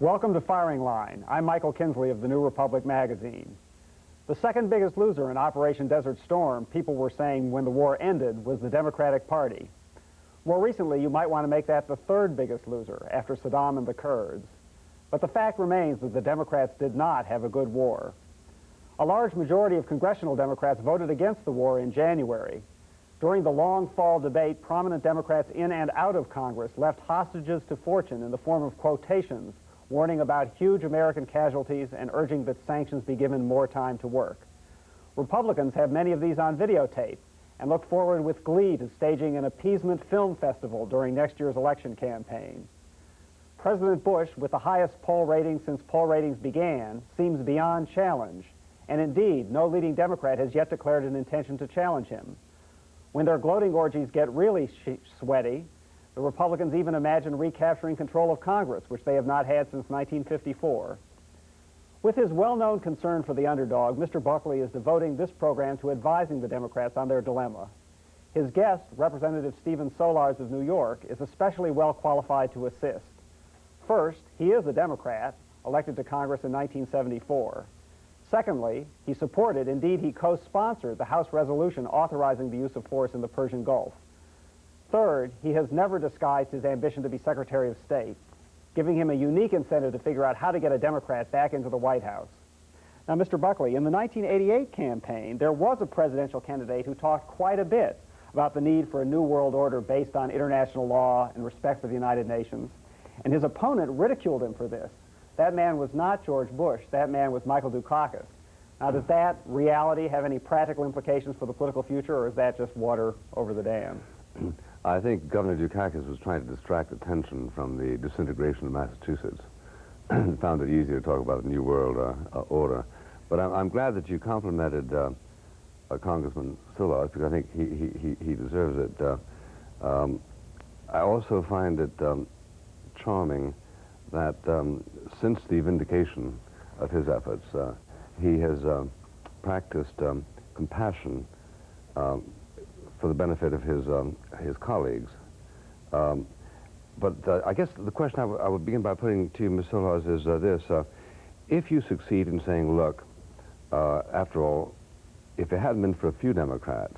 Welcome to Firing Line. I'm Michael Kinsley of the New Republic magazine. The second biggest loser in Operation Desert Storm, people were saying when the war ended, was the Democratic Party. More recently, you might want to make that the third biggest loser, after Saddam and the Kurds. But the fact remains that the Democrats did not have a good war. A large majority of congressional Democrats voted against the war in January. During the long fall debate, prominent Democrats in and out of Congress left hostages to fortune in the form of quotations, warning about huge American casualties and urging that sanctions be given more time to work. Republicans have many of these on videotape and look forward with glee to staging an appeasement film festival during next year's election campaign. President Bush, with the highest poll rating since poll ratings began, seems beyond challenge, and indeed, no leading Democrat has yet declared an intention to challenge him. When their gloating orgies get really sweaty, the Republicans even imagine recapturing control of Congress, which they have not had since 1954. With his well-known concern for the underdog, Mr. Buckley is devoting this program to advising the Democrats on their dilemma. His guest, Representative Stephen Solarz of New York, is especially well qualified to assist. First, he is a Democrat, elected to Congress in 1974. Secondly, he supported, indeed he co-sponsored, the House resolution authorizing the use of force in the Persian Gulf. Third, he has never disguised his ambition to be Secretary of State, giving him a unique incentive to figure out how to get a Democrat back into the White House. Now, Mr. Buckley, in the 1988 campaign, there was a presidential candidate who talked quite a bit about the need for a new world order based on international law and respect for the United Nations, and his opponent ridiculed him for this. That man was not George Bush. That man was Michael Dukakis. Now, does that reality have any practical implications for the political future, or is that just water over the dam? I think Governor Dukakis was trying to distract attention from the disintegration of Massachusetts and found it easier to talk about a new world order. But I'm glad that you complimented Congressman Solarz, because I think he deserves it. I also find it charming that since the vindication of his efforts, he has practiced compassion for the benefit of his colleagues. But I guess the question I would begin by putting to you, Ms. Solarz, is this. If you succeed in saying, look, after all, if it hadn't been for a few Democrats,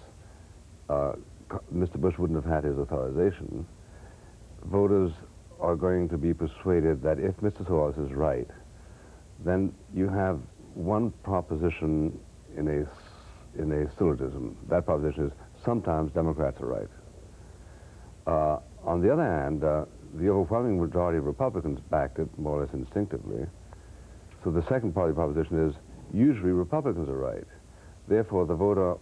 Mr. Bush wouldn't have had his authorization, voters are going to be persuaded that if Mr. Solarz is right, then you have one proposition in a syllogism. That proposition is sometimes Democrats are right. On the other hand, the overwhelming majority of Republicans backed it more or less instinctively. So the second part of the proposition is usually Republicans are right. Therefore, the voter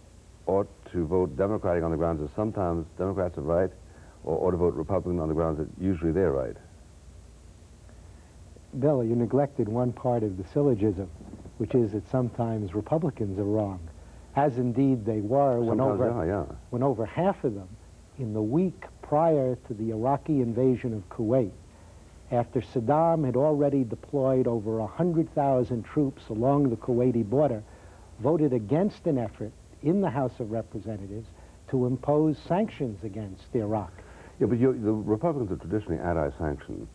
ought to vote Democratic on the grounds that sometimes Democrats are right, or ought to vote Republican on the grounds that usually they're right. Bill, you neglected one part of the syllogism, which is that sometimes Republicans are wrong, as indeed they were when over half of them, in the week prior to the Iraqi invasion of Kuwait, after Saddam had already deployed over 100,000 troops along the Kuwaiti border, voted against an effort in the House of Representatives to impose sanctions against Iraq. Yeah, but the Republicans are traditionally anti-sanction,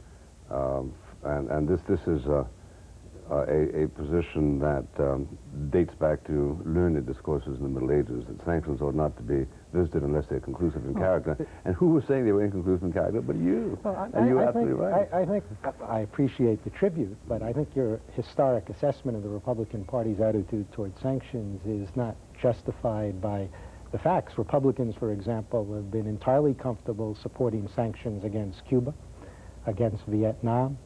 and this is a position that dates back to learned discourses in the Middle Ages, that sanctions ought not to be visited unless they're conclusive in character. And who was saying they were inconclusive in character but you? Well, and you're absolutely right. I think I appreciate the tribute, but I think your historic assessment of the Republican Party's attitude toward sanctions is not justified by the facts. Republicans, for example, have been entirely comfortable supporting sanctions against Cuba, against Vietnam,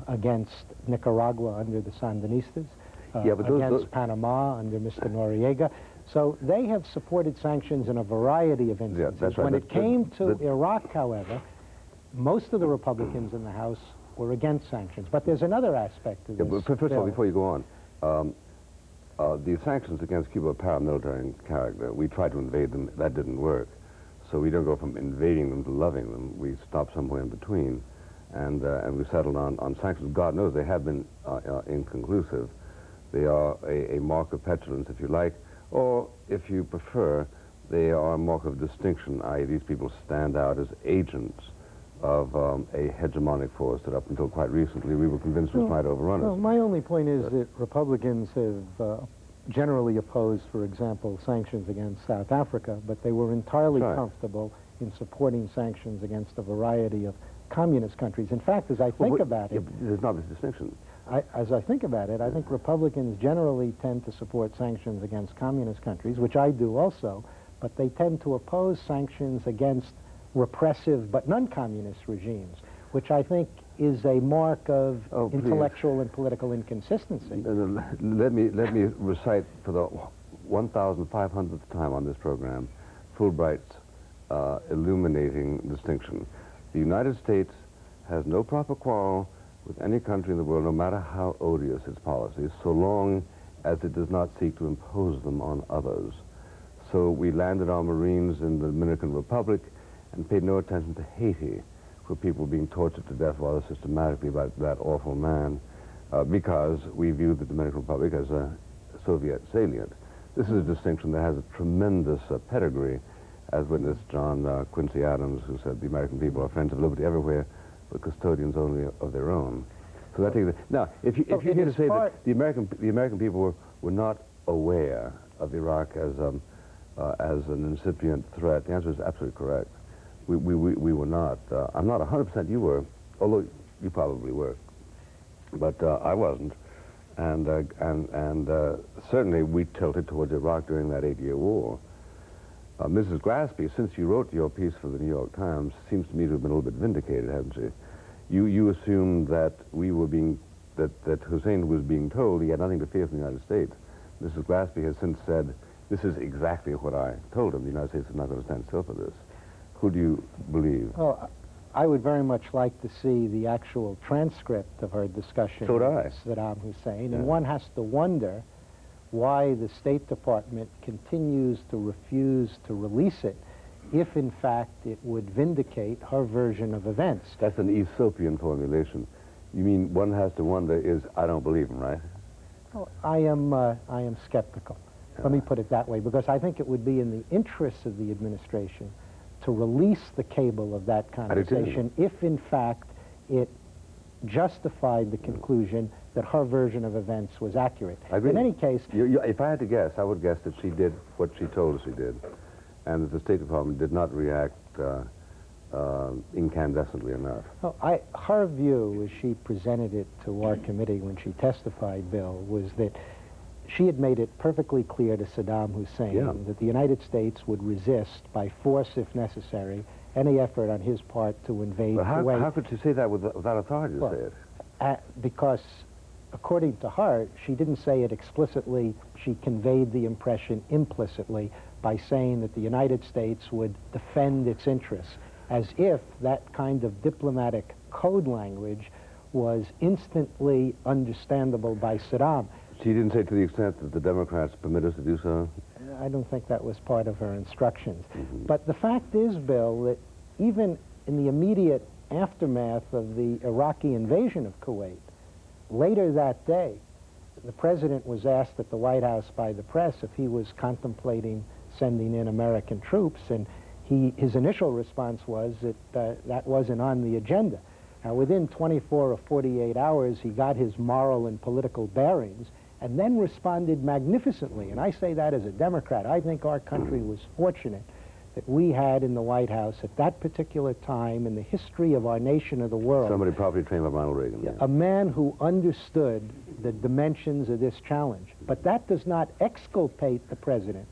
against Nicaragua under the Sandinistas, against Panama under Mr. Noriega. So they have supported sanctions in a variety of instances. Yeah, that's right. When it came to Iraq, however, most of the Republicans in the House were against sanctions. But there's another aspect to this. But first of all, before you go on, the sanctions against Cuba are paramilitary in character. We tried to invade them. That didn't work. So we don't go from invading them to loving them. We stop somewhere in between. And we settled on sanctions. God knows they have been inconclusive. They are a mark of petulance, if you like, or, if you prefer, they are a mark of distinction, i.e. these people stand out as agents of a hegemonic force that up until quite recently we were convinced might overrun us. My only point is that Republicans have generally opposed, for example, sanctions against South Africa, but they were entirely comfortable in supporting sanctions against a variety of communist countries. In fact, as I think about it... There's not this distinction. As I think about it, I think Republicans generally tend to support sanctions against communist countries, which I do also, but they tend to oppose sanctions against repressive but non-communist regimes, which I think is a mark of intellectual and political inconsistency. Let me recite for the 1,500th time on this program Fulbright's illuminating distinction. The United States has no proper quarrel with any country in the world, no matter how odious its policies, so long as it does not seek to impose them on others. So we landed our Marines in the Dominican Republic and paid no attention to Haiti, where people were being tortured to death rather systematically by that awful man, because we viewed the Dominican Republic as a Soviet salient. This is a distinction that has a tremendous pedigree, as witnessed John Quincy Adams, who said the American people are friends of liberty everywhere, but custodians only of their own. So that takes now, if you're here to say that the American people were not aware of Iraq as an incipient threat, the answer is absolutely correct. We were not. I'm not 100% you were, although you probably were, but I wasn't. And certainly we tilted towards Iraq during that 8-year war. Mrs. Glaspie, since you wrote your piece for the New York Times, seems to me to have been a little bit vindicated, hasn't she? You assumed that we were being, that Hussein was being told he had nothing to fear from the United States. Mrs. Glaspie has since said, this is exactly what I told him. The United States is not going to stand still for this. Who do you believe? Well, I would very much like to see the actual transcript of her discussion with Saddam Hussein, and one has to wonder why the State Department continues to refuse to release it if, in fact, it would vindicate her version of events. That's an Aesopian formulation. You mean one has to wonder is, I don't believe him, right? Well, I am skeptical. Let me put it that way, because I think it would be in the interests of the administration to release the cable of that conversation if, in fact, it justified the conclusion that her version of events was accurate. I agree. In any case... if I had to guess, I would guess that she did what she told us she did, and that the State Department did not react incandescently enough. Well, her view, as she presented it to our committee when she testified, Bill, was that she had made it perfectly clear to Saddam Hussein that the United States would resist by force, if necessary, any effort on his part to invade Kuwait. How could she say that without authority to say it? Because, according to her, she didn't say it explicitly. She conveyed the impression implicitly by saying that the United States would defend its interests, as if that kind of diplomatic code language was instantly understandable by Saddam. She didn't say to the extent that the Democrats permit us to do so? I don't think that was part of her instructions. But the fact is, Bill, that even in the immediate aftermath of the Iraqi invasion of Kuwait, later that day, the president was asked at the White House by the press if he was contemplating sending in American troops, and his initial response was that that wasn't on the agenda. Now, within 24 or 48 hours, he got his moral and political bearings and then responded magnificently. And I say that as a Democrat. I think our country was fortunate that we had in the White House at that particular time in the history of our nation of the world. Somebody probably trained by Ronald Reagan. A man who understood the dimensions of this challenge. But that does not exculpate the president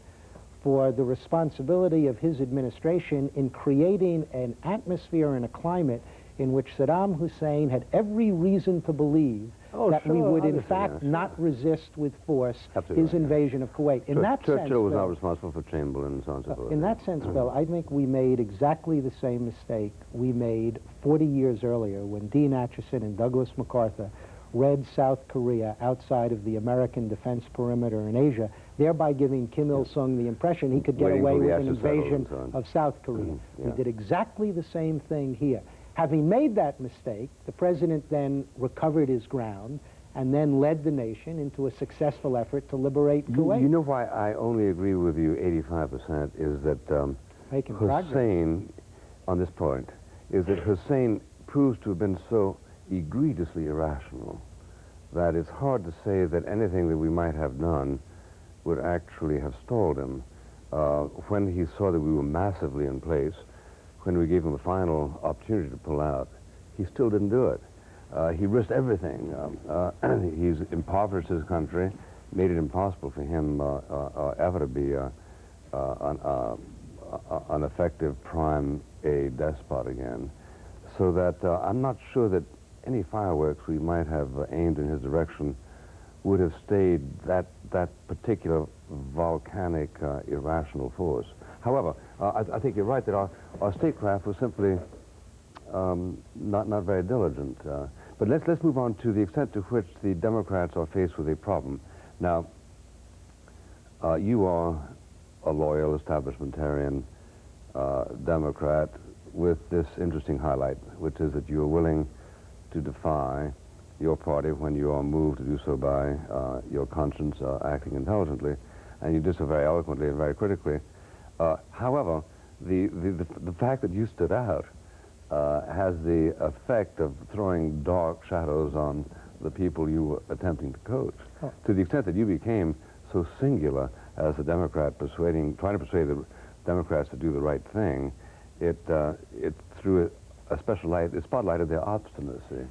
for the responsibility of his administration in creating an atmosphere and a climate in which Saddam Hussein had every reason to believe that we would, in fact, not resist with force his invasion of Kuwait. In that sense, Churchill was not responsible for Chamberlain and so on and so forth. In that sense, Bill, I think we made exactly the same mistake we made 40 years earlier when Dean Acheson and Douglas MacArthur read South Korea outside of the American defense perimeter in Asia, thereby giving Kim Il-sung the impression he could get away with an invasion of South Korea. We did exactly the same thing here. Having made that mistake, the president then recovered his ground and then led the nation into a successful effort to liberate Kuwait. You know why I only agree with you 85% is that Hussein, on this point, is that Hussein proves to have been so egregiously irrational that it's hard to say that anything that we might have done would actually have stalled him. When he saw that we were massively in place, when we gave him a final opportunity to pull out, he still didn't do it. He risked everything. He's impoverished his country, made it impossible for him ever to be an effective prime A despot again. So that I'm not sure that any fireworks we might have aimed in his direction would have stayed that particular volcanic, irrational force. However, I think you're right that our statecraft was simply not very diligent. But let's move on to the extent to which the Democrats are faced with a problem. Now, you are a loyal establishmentarian Democrat with this interesting highlight, which is that you are willing to defy your party when you are moved to do so by your conscience acting intelligently, and you do so very eloquently and very critically. However, the fact that you stood out has the effect of throwing dark shadows on the people you were attempting to coach. Oh. To the extent that you became so singular as a Democrat trying to persuade the Democrats to do the right thing, it threw a spotlighted their obstinacy.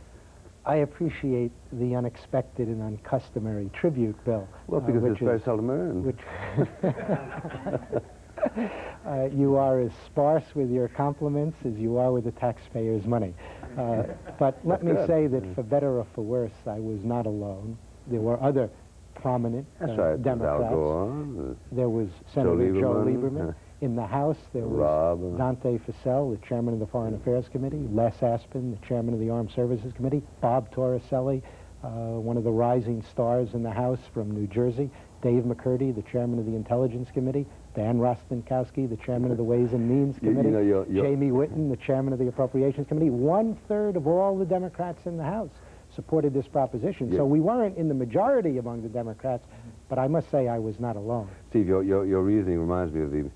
I appreciate the unexpected and uncustomary tribute, Bill. Well, because it's very seldom earned. You are as sparse with your compliments as you are with the taxpayers' money. But let me say that for better or for worse, I was not alone. There were other prominent Democrats. Al Gore, there was Senator Joe Lieberman. In the House, there was Dante Fascell, the chairman of the Foreign Affairs Committee, Les Aspin, the chairman of the Armed Services Committee, Bob Torricelli, one of the rising stars in the House from New Jersey, Dave McCurdy, the chairman of the Intelligence Committee, Dan Rostenkowski, the chairman of the Ways and Means Committee, Jamie Whitten, the chairman of the Appropriations Committee. 1/3 of all the Democrats in the House supported this proposition. So we weren't in the majority among the Democrats, but I must say I was not alone. Steve, your reasoning reminds me of the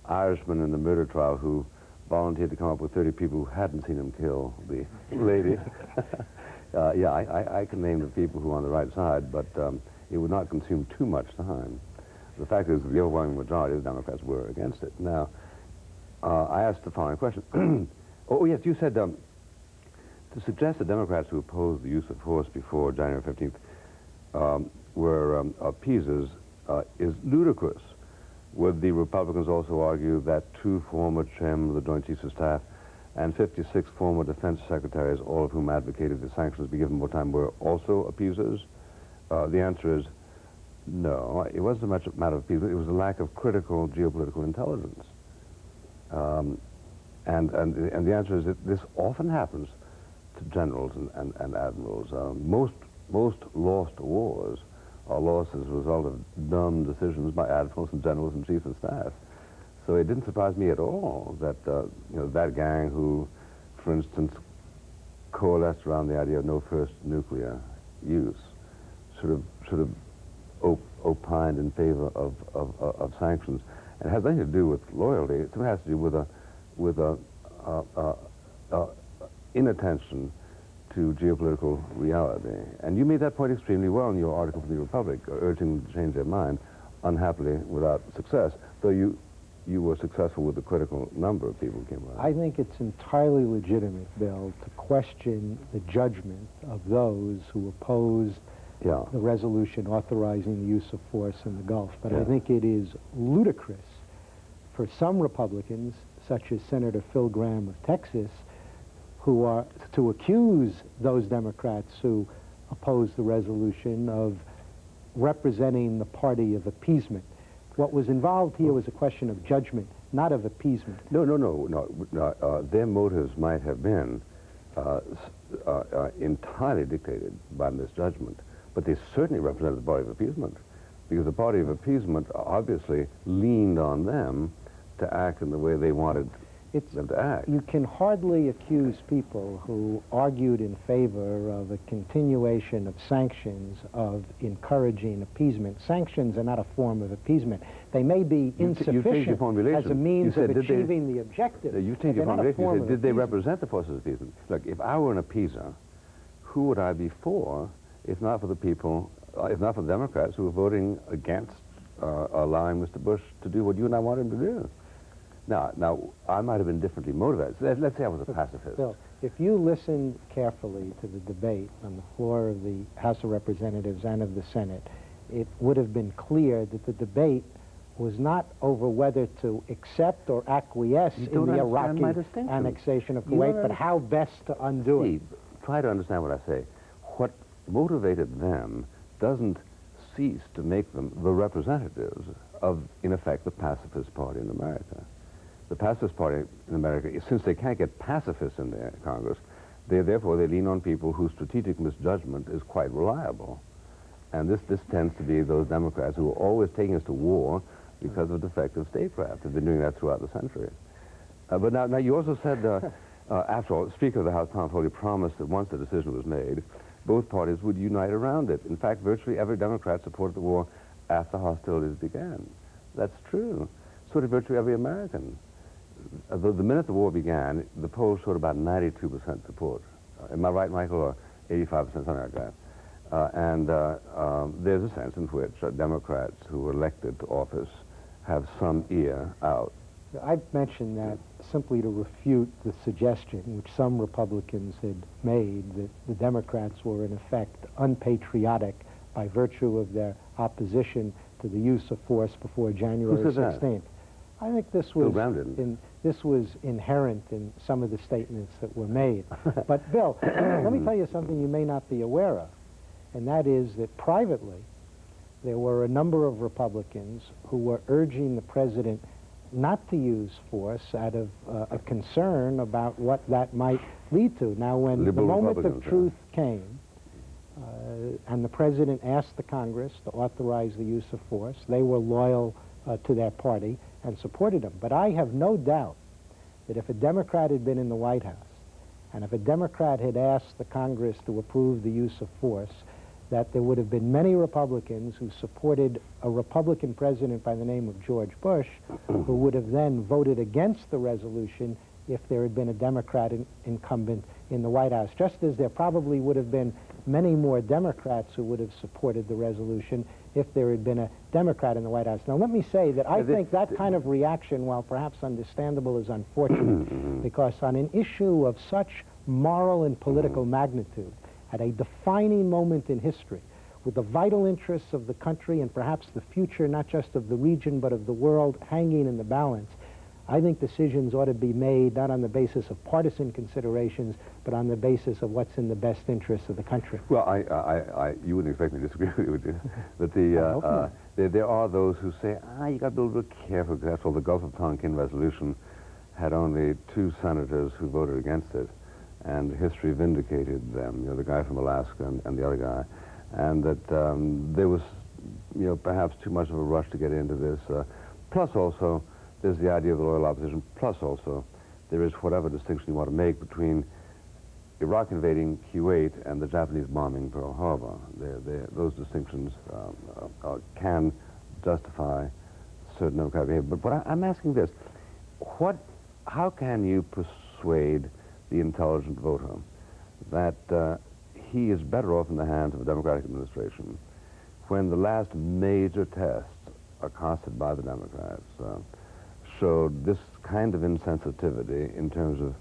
Irishman in the murder trial who volunteered to come up with 30 people who hadn't seen him kill the lady. Yeah, I can name the people who are on the right side, but it would not consume too much time. The fact is the overwhelming majority of the Democrats were against it. Now, I asked the following question. Oh, yes, you said to suggest the Democrats who opposed the use of force before January 15th were appeasers is ludicrous. Would the Republicans also argue that 2 former chairmen of the Joint Chiefs of Staff and 56 former defense secretaries, all of whom advocated that sanctions be given more time, were also appeasers? The answer is no. It wasn't so much a matter of appeasement. It was a lack of critical geopolitical intelligence. And the answer is that this often happens to generals and admirals. Most lost wars are lost as a result of dumb decisions by admirals and generals and chiefs of staff. So it didn't surprise me at all that that gang who, for instance, coalesced around the idea of no first nuclear use, sort of opined in favor of sanctions. And it has nothing to do with loyalty. It has to do with inattention to geopolitical reality. And you made that point extremely well in your article for the Republic, urging them to change their mind, unhappily without success, though you were successful with the critical number of people who came around. I think it's entirely legitimate, Bill, to question the judgment of those who opposed the resolution authorizing the use of force in the Gulf. But I think it is ludicrous for some Republicans, such as Senator Phil Gramm of Texas, who are to accuse those Democrats who opposed the resolution of representing the party of appeasement. What was involved here was a question of judgment, not of appeasement. No. Their motives might have been entirely dictated by misjudgment, but they certainly represented the party of appeasement, because the party of appeasement obviously leaned on them to act in the way they wanted them to act. You can hardly accuse people who argued in favor of a continuation of sanctions of encouraging appeasement. Sanctions are not a form of appeasement. They may be insufficient as a means of achieving the objective. You changed your formulation. You said, did they represent the forces of appeasement? Look, if I were an appeaser, who would I be for, if not for the people, if not for the Democrats who were voting against allowing Mr. Bush to do what you and I wanted him to do? Now, I might have been differently motivated. Let's say I was a pacifist. Bill, if you listened carefully to the debate on the floor of the House of Representatives and of the Senate, it would have been clear that the debate was not over whether to accept or acquiesce in the Iraqi annexation of Kuwait, but how best to undo it. Try to understand what I say. What motivated them doesn't cease to make them the representatives of, in effect, the pacifist party in America. The pacifist party in America, since they can't get pacifists in their Congress, therefore they lean on people whose strategic misjudgment is quite reliable. And this tends to be those Democrats who are always taking us to war because of defective statecraft. They've been doing that throughout the century. But now you also said, after all, Speaker of the House Tom Foley promised that once the decision was made, both parties would unite around it. In fact, virtually every Democrat supported the war after hostilities began. That's true. So did virtually every American. The minute the war began, the polls showed about 92% support. Am I right, Michael, or 85%, something like that? There's a sense in which Democrats who were elected to office have some ear out. I've mentioned that simply to refute the suggestion, which some Republicans had made, that the Democrats were in effect unpatriotic by virtue of their opposition to the use of force before January 16th. I think this was inherent in some of the statements that were made. But Bill, let me tell you something you may not be aware of, and that is that privately there were a number of Republicans who were urging the president not to use force out of a concern about what that might lead to. Now, when the moment of truth came, and the president asked the Congress to authorize the use of force, they were loyal to their party and supported him. But I have no doubt that if a Democrat had been in the White House, and if a Democrat had asked the Congress to approve the use of force, that there would have been many Republicans who supported a Republican president by the name of George Bush, who would have then voted against the resolution if there had been a Democrat incumbent in the White House, just as there probably would have been many more Democrats who would have supported the resolution if there had been a Democrat in the White House. Now, let me say that I think that kind of reaction, while perhaps understandable, is unfortunate, because on an issue of such moral and political magnitude, at a defining moment in history, with the vital interests of the country and perhaps the future, not just of the region, but of the world, hanging in the balance, I think decisions ought to be made not on the basis of partisan considerations, but on the basis of what's in the best interests of the country. Well, you wouldn't expect me to disagree with you, would you? But there are those who say, you got to be a little bit careful, because after all, the Gulf of Tonkin resolution had only 2 senators who voted against it, and history vindicated them, the guy from Alaska and the other guy, and that there was, perhaps too much of a rush to get into this. Plus also, there's the idea of the loyal opposition, plus also there is whatever distinction you want to make between Iraq invading Kuwait and the Japanese bombing Pearl Harbor. Those distinctions can justify certain democratic behavior. But I'm asking this, how can you persuade the intelligent voter that he is better off in the hands of a Democratic administration when the last major tests accosted by the Democrats showed this kind of insensitivity in terms of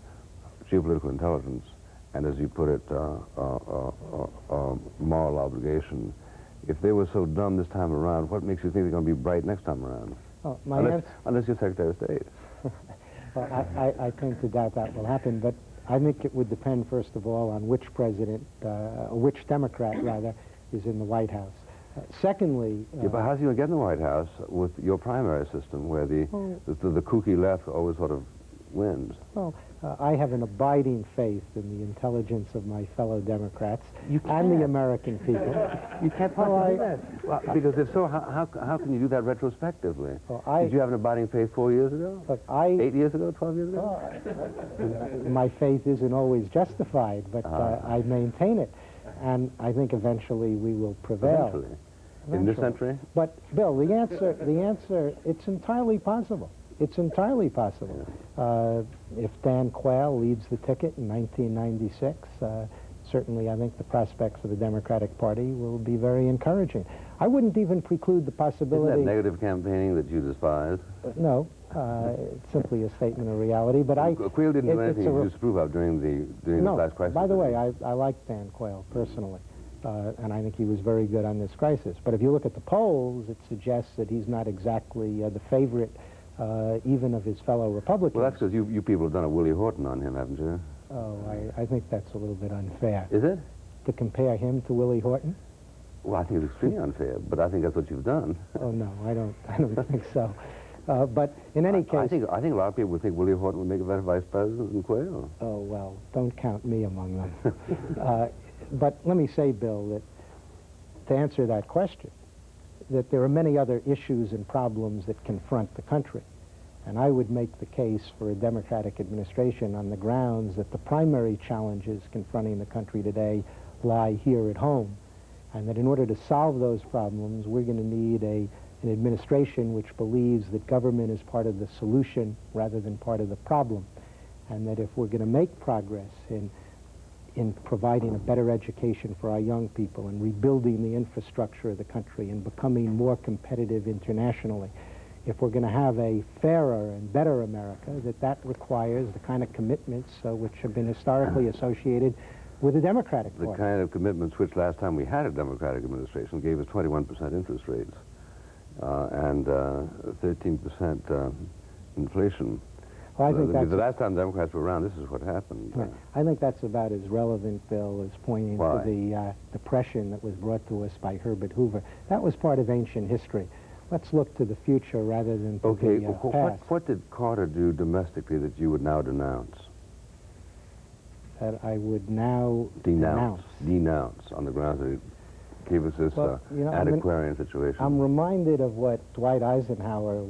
geopolitical intelligence and, as you put it, moral obligation? If they were so dumb this time around, what makes you think they're going to be bright next time around? Oh, unless you're Secretary of State. Well, I tend to doubt that will happen, but I think it would depend, first of all, on which president, which Democrat, rather, is in the White House. Secondly... but how's he going to get in the White House with your primary system, where the kooky left always sort of wins? Well, I have an abiding faith in the intelligence of my fellow Democrats and the American people. You can't possibly do that. Well, because if so, how can you do that retrospectively? Well, Did you have an abiding faith 4 years ago? Look, 8 years ago? 12 years ago? my faith isn't always justified, but I maintain it. And I think eventually we will prevail. Eventually? In this century? But, Bill, the answer, it's entirely possible. It's entirely possible. If Dan Quayle leads the ticket in 1996, certainly I think the prospects for the Democratic Party will be very encouraging. I wouldn't even preclude the possibility... Isn't that negative campaigning that you despise? No, it's simply a statement of reality, but Quayle didn't do anything you disapprove of during the last crisis. By the way, I like Dan Quayle personally, and I think he was very good on this crisis. But if you look at the polls, it suggests that he's not exactly the favorite even of his fellow Republicans. Well, that's because you people have done a Willie Horton on him, haven't you? Oh, I think that's a little bit unfair. Is it? To compare him to Willie Horton? Well, I think it's extremely unfair, but I think that's what you've done. Oh, no, I don't think so. But in any case... I think a lot of people would think Willie Horton would make a better vice president than Quayle. Oh, well, don't count me among them. But let me say, Bill, that to answer that question, that there are many other issues and problems that confront the country. And I would make the case for a Democratic administration on the grounds that the primary challenges confronting the country today lie here at home. And that in order to solve those problems, we're going to need an administration which believes that government is part of the solution rather than part of the problem. And that if we're going to make progress in providing a better education for our young people and rebuilding the infrastructure of the country and becoming more competitive internationally, if we're going to have a fairer and better America, that requires the kind of commitments which have been historically associated with the Democratic Party. The kind of commitments which last time we had a Democratic administration gave us 21% interest rates and 13% inflation. Well, I think the last time Democrats were around, this is what happened. Right. I think that's about as relevant, Bill, as pointing to the depression that was brought to us by Herbert Hoover. That was part of ancient history. Let's look to the future rather than to the past. What did Carter do domestically that you would now denounce? That I would now denounce on the grounds that it gave us this antiquarian situation. I'm reminded of what Dwight Eisenhower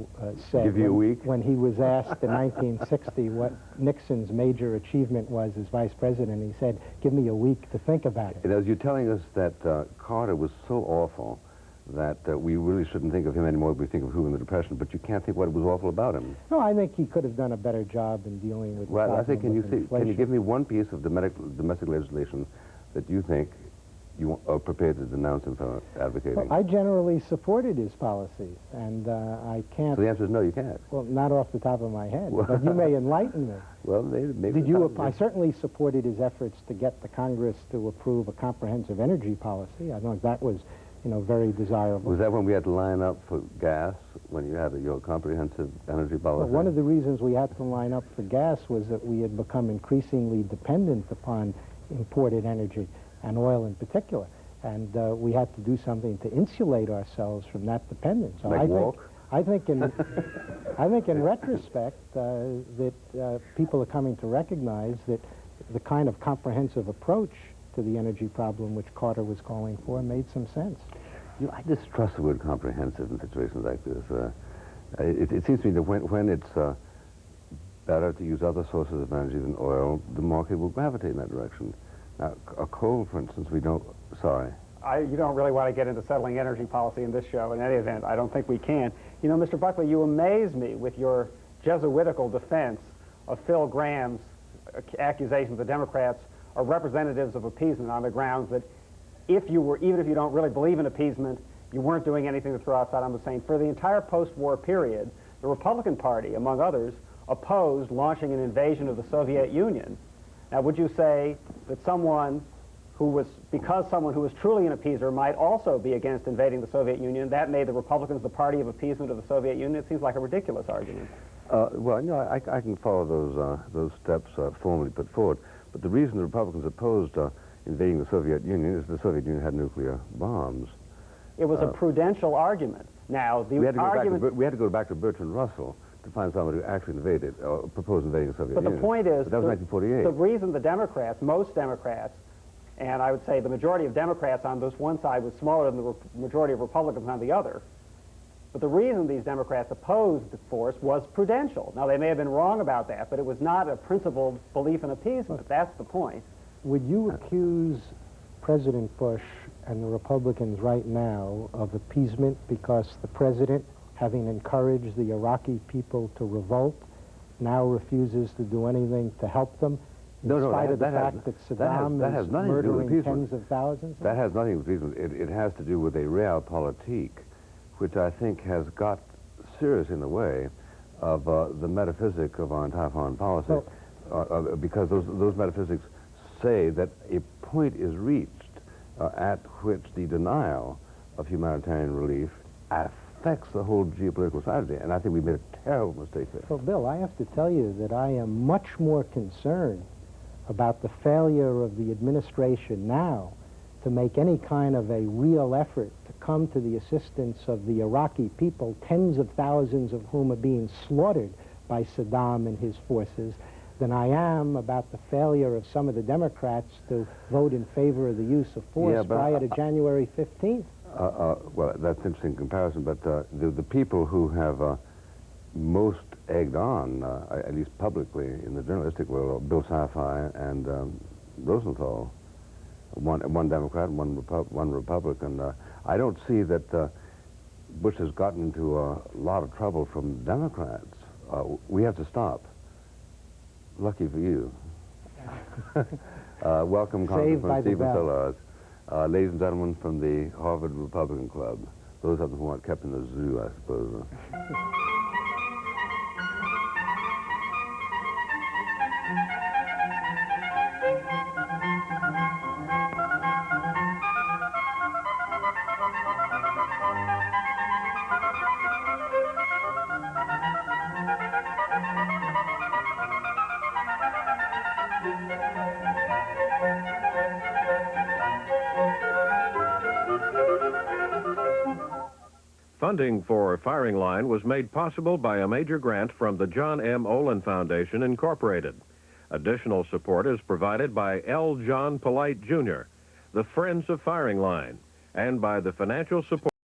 said Give you a week? when he was asked in 1960 what Nixon's major achievement was as vice president. He said, give me a week to think about it. And as you're telling us that Carter was so awful that we really shouldn't think of him anymore if we think of Hoover in the Depression, but you can't think what was awful about him. No, I think he could have done a better job in dealing with the Well, problem I think, can you give me one piece of domestic legislation that you think you are prepared to denounce him for advocating? Well, I generally supported his policies, and I can't... So the answer is no, you can't. Well, not off the top of my head, but you may enlighten me. Well, maybe... Did you... I certainly supported his efforts to get the Congress to approve a comprehensive energy policy. I think that was, very desirable. Was that when we had to line up for gas, when you had your comprehensive energy policy? Well, one of the reasons we had to line up for gas was that we had become increasingly dependent upon imported energy, and oil in particular. And we had to do something to insulate ourselves from that dependence. So I think in retrospect that people are coming to recognize that the kind of comprehensive approach to the energy problem which Carter was calling for made some sense. I distrust the word comprehensive in situations like this. It seems to me that when it's better to use other sources of energy than oil, the market will gravitate in that direction. Now, coal, for instance, we don't... Sorry. You don't really want to get into settling energy policy in this show. In any event, I don't think we can. Mr. Buckley, you amaze me with your Jesuitical defense of Phil Graham's accusations the Democrats are representatives of appeasement on the grounds that even if you don't really believe in appeasement, you weren't doing anything to throw outside on the same. For the entire post-war period, the Republican Party, among others, opposed launching an invasion of the Soviet Union. Now, would you say that someone who was truly an appeaser might also be against invading the Soviet Union, that made the Republicans the party of appeasement of the Soviet Union? It seems like a ridiculous argument. Well, I can follow those steps formally put forward. But the reason the Republicans opposed invading the Soviet Union is the Soviet Union had nuclear bombs. It was a prudential argument. Now, the we had to go back to Bertrand Russell to find somebody who actually invaded, or proposed invading the Soviet But the Union. point is, But that was 1948. the reason the Democrats, most Democrats, and I would say the majority of Democrats on this one side was smaller than the majority of Republicans on the other. But the reason these Democrats opposed the force was prudential. Now, they may have been wrong about that, but it was not a principled belief in appeasement. That's the point. Would you accuse President Bush and the Republicans right now of appeasement because the president, having encouraged the Iraqi people to revolt, now refuses to do anything to help them, in spite of the fact that Saddam is murdering tens of thousands? That has nothing to do with appeasement. It has to do with a realpolitik, which I think has got serious in the way of the metaphysic of our entire foreign policy, because those metaphysics say that a point is reached at which the denial of humanitarian relief affects the whole geopolitical strategy, and I think we made a terrible mistake there. So, Bill, I have to tell you that I am much more concerned about the failure of the administration now to make any kind of a real effort to come to the assistance of the Iraqi people, tens of thousands of whom are being slaughtered by Saddam and his forces, than I am about the failure of some of the Democrats to vote in favor of the use of force prior to January 15th. Well, that's an interesting comparison, but the people who have most egged on, at least publicly in the journalistic world, are Bill Safai and Rosenthal, one Democrat and one Republican. I don't see that Bush has gotten into a lot of trouble from Democrats. We have to stop. Lucky for you. Welcome, Congressman Stephen Solarz. Ladies and gentlemen from the Harvard Republican Club. Those of them who aren't kept in the zoo, I suppose. Funding for Firing Line was made possible by a major grant from the John M. Olin Foundation, Incorporated. Additional support is provided by L. John Plight, Jr., the Friends of Firing Line, and by the financial support